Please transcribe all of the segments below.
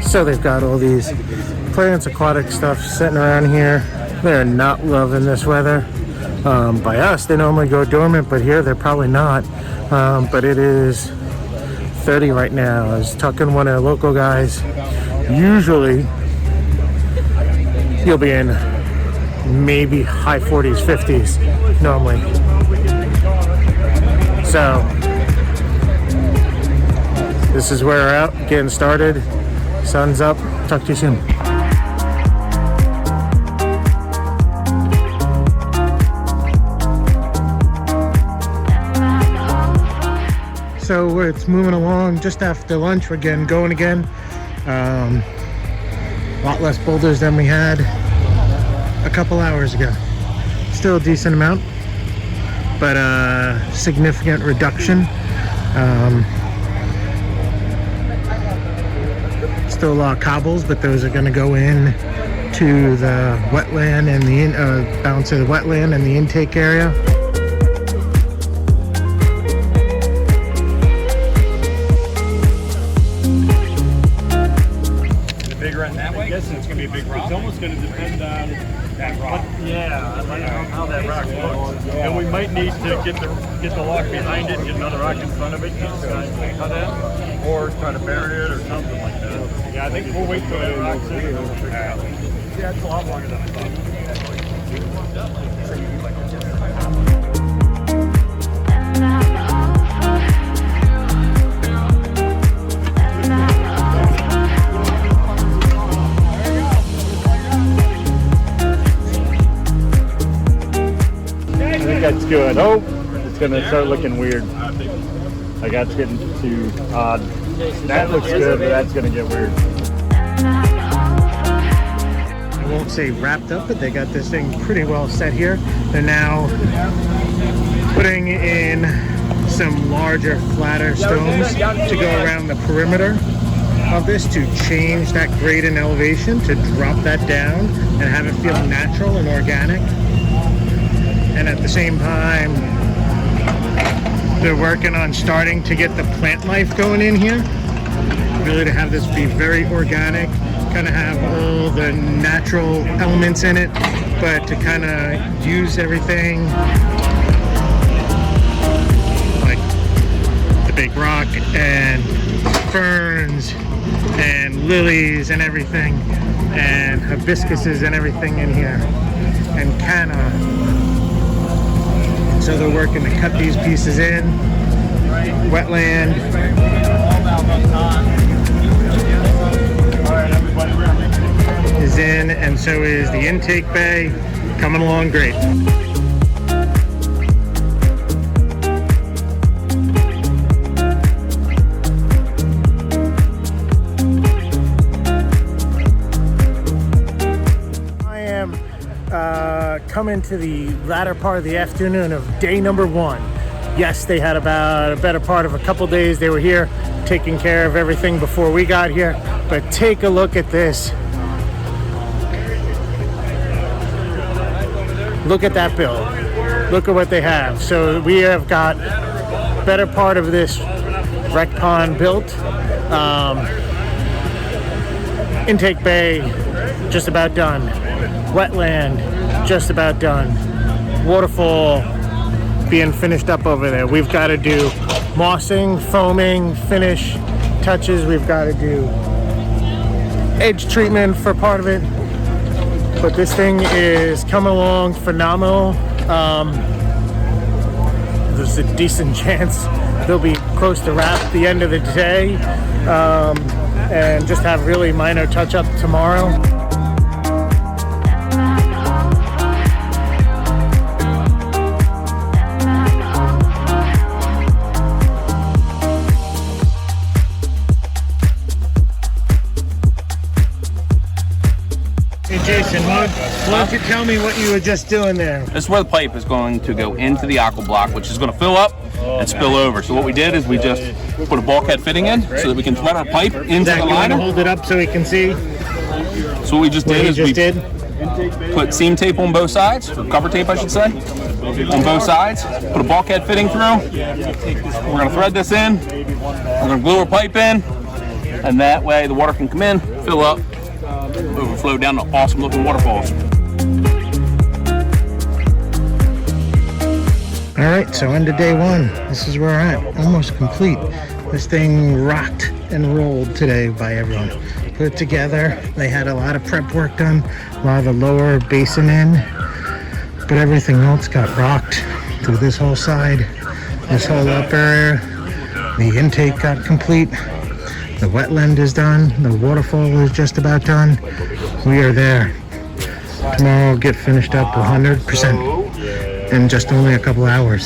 So they've got all these plants, aquatic stuff sitting around here. They're not loving this weather. By us, they normally go dormant, but here they're probably not. But it is 30 right now. I was talking to one of the local guys. Usually, you'll be in maybe high 40s, 50s normally. So, this is where we're out, getting started. Sun's up. Talk to you soon. So it's moving along just after lunch. We're getting going again. A lot less boulders than we had a couple hours ago. Still a decent amount, but a significant reduction. Still a lot of cobbles, but those are going to go in to the wetland and the bounce to the wetland and the intake area. It's going to be a big rock. It's almost going to depend on that rock. Yeah, how that rock looks. And we might need to get the log behind it and get another rock in front of it, just cut it, or try to bury it or something like that. Yeah, I think we'll wait till that rock's in. Yeah, it's a lot longer than I thought. That's good. Oh, it's gonna start looking weird. Like that's getting too odd. That looks good, but that's gonna get weird. I won't say wrapped up, but they got this thing pretty well set here. They're now putting in some larger, flatter stones to go around the perimeter of this to change that grade and elevation, to drop that down and have it feel natural and organic. And at the same time, they're working on starting to get the plant life going in here. Really to have this be very organic, kind of have all the natural elements in it, but to kind of use everything like the big rock and ferns and lilies and everything and hibiscuses and everything in here, and kind of. So they're working to cut these pieces in. Wetland. Is in, and so is the intake bay. Coming along great. Coming to the latter part of the afternoon of day number 1. Yes, they had about a better part of a couple days. They were here taking care of everything before we got here. But take a look at this. Look at that build. Look at what they have. So we have got better part of this rec pond built. Intake bay just about done. Wetland just about done. Waterfall being finished up over there. We've got to do mossing, foaming, finish touches. We've got to do edge treatment for part of it. But this thing is coming along phenomenal. There's a decent chance they'll be close to wrap at the end of the day, and just have really minor touch up tomorrow. Jason, why don't you tell me what you were just doing there? This is where the pipe is going to go into the aqua block, which is going to fill up and spill over. So what we did is we just put a bulkhead fitting in so that we can thread our pipe into the liner. Hold it up so we can see. So what we just did is we put seam tape on both sides, or cover tape I should say, on both sides. Put a bulkhead fitting through. We're going to thread this in. We're going to glue our pipe in. and that way the water can come in, fill up, overflow down the awesome looking waterfalls. All right, so into day one. This is where we're at, almost complete. This thing rocked and rolled today by everyone. Put it together. They had a lot of prep work done, a lot of the lower basin in, but everything else got rocked through this whole side, this whole upper area. The intake got complete. The wetland is done. The waterfall is just about done. We are there. Tomorrow we'll get finished up 100% in just only a couple hours.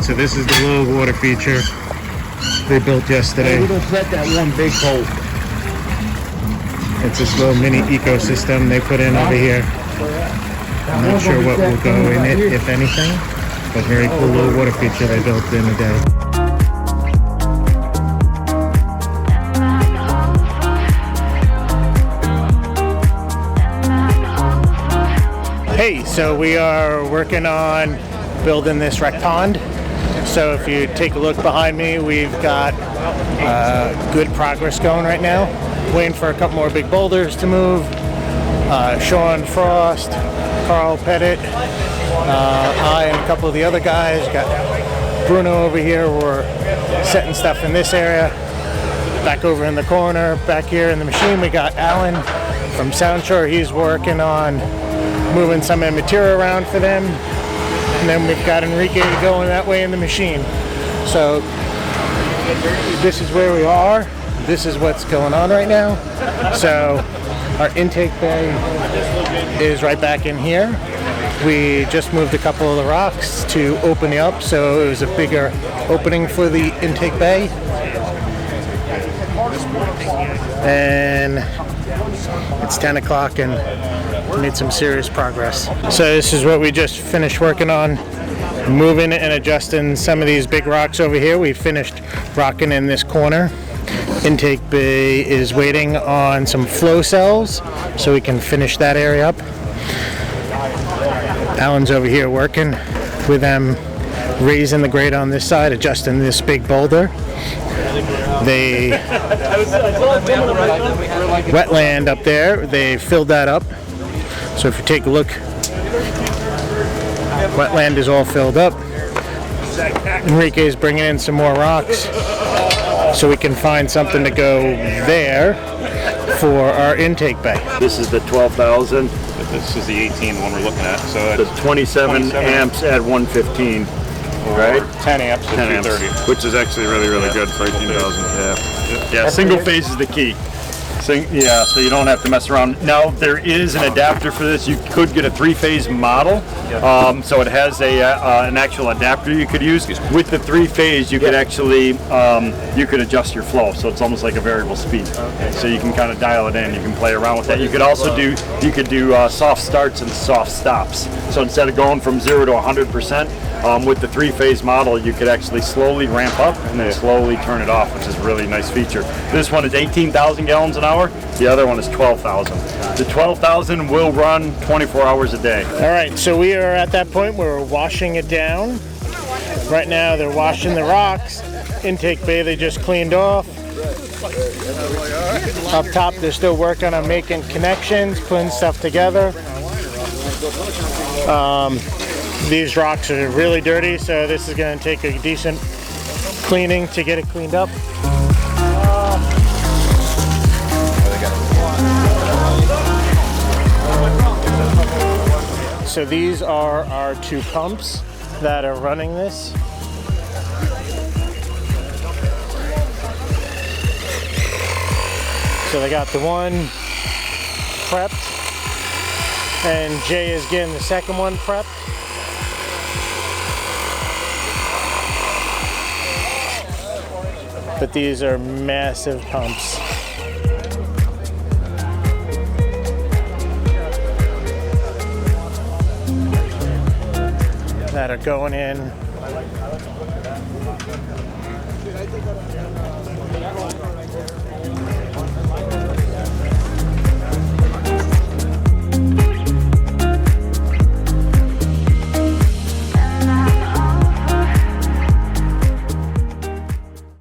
So this is the little water feature they built yesterday. We don't set that one big hole. It's this little mini ecosystem they put in over here. I'm not sure what will go in it, if anything, but very cool little water feature they built in a day. Hey, so we are working on building this rec pond. So if you take a look behind me, we've got good progress going right now. Waiting for a couple more big boulders to move. Sean Frost, Carl Pettit, I and a couple of the other guys. Got Bruno over here. We're setting stuff in this area. Back over in the corner, back here in the machine, we got Alan from Sound Shore. He's working on moving some of the material around for them. And then we've got Enrique going that way in the machine. So this is where we are. This is what's going on right now. So our intake bay is right back in here. We just moved a couple of the rocks to open it up, so it was a bigger opening for the intake bay. And it's 10 o'clock and we made some serious progress. So this is what we just finished working on, moving and adjusting some of these big rocks over here. We finished rocking in this corner. Intake bay is waiting on some flow cells so we can finish that area up. Alan's over here working with them, raising the grade on this side, adjusting this big boulder. They wetland up there, they filled that up. So if you take a look, wetland is all filled up. Enrique is bringing in some more rocks so we can find something to go there for our intake bay. This is the 12,000. This is the 18 one we're looking at. So The 27 amps at 115, right? 10 amps at 10 amps, 230. which is actually really good for 18,000. Yeah, single phase is the key. Yeah, so you don't have to mess around. Now there is an adapter for this. You could get a 3-phase model, so it has an actual adapter you could use. With the 3-phase, you could actually you could adjust your flow, so it's almost like a variable speed. So you can kind of dial it in. You can play around with that. You could also do soft starts and soft stops. So instead of going from 0 to 100%. With the 3-phase model, you could actually slowly ramp up and then slowly turn it off, which is a really nice feature. This one is 18,000 gallons an hour. The other one is 12,000. The 12,000 will run 24 hours a day. All right, so we are at that point where we're washing it down. Right now they're washing the rocks. Intake bay they just cleaned off. Up top they're still working on making connections, putting stuff together. These rocks are really dirty, so this is going to take a decent cleaning to get it cleaned up. So these are our 2 pumps that are running this. So they got the one prepped, and Jay is getting the second one prepped. But these are massive pumps. That are going in.